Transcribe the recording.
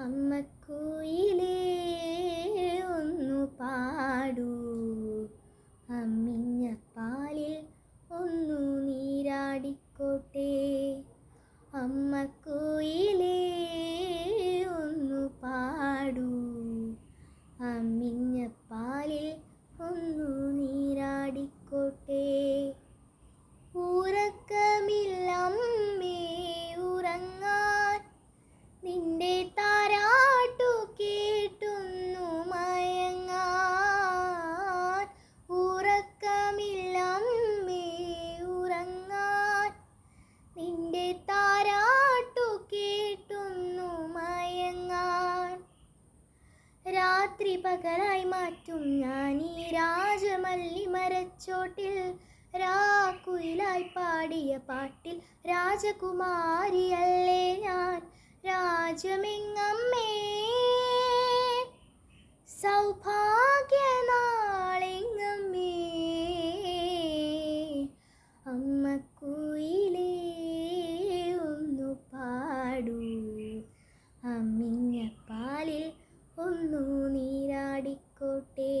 അമ്മക്കുയിലേ ഒന്നു പാടൂ, അമ്മിഞ്ഞ പാലിൽ ഒന്നു നീരാടിക്കോട്ടെ. അമ്മക്കുയിലേ ഒന്നു പാടൂ, അമ്മിഞ്ഞ പാലിൽ ഒന്നു നീരാടിക്കോട്ടെ. ഉറക്കമില്ലമ്മേ ഉറങ്ങാൻ, നിന്റെ താരാട്ടു കേട്ടൊന്നു മയങ്ങാൻ. ഉറക്കമില്ലമ്മേ ഉറങ്ങാൻ, നിന്റെ താരാട്ടു കേട്ടൊന്നു മയങ്ങാൻ. രാത്രി പകലായി മാറ്റും ഞാൻ ഈ രാജമല്ലി മരച്ചോട്ടിൽ, രാക്കുയിലായി പാടിയ പാട്ടിൽ രാജകുമാരിയല്ലേ ഞാൻ. രാജ്യമെങ്ങമ്മേ സൗഭാഗ്യനാളെങ്ങമ്മേ, അമ്മക്കുയിലേ ഒന്നു പാടൂ, അമ്മിഞ്ഞ പാലിൽ ഒന്നു നീരാടിക്കോട്ടെ.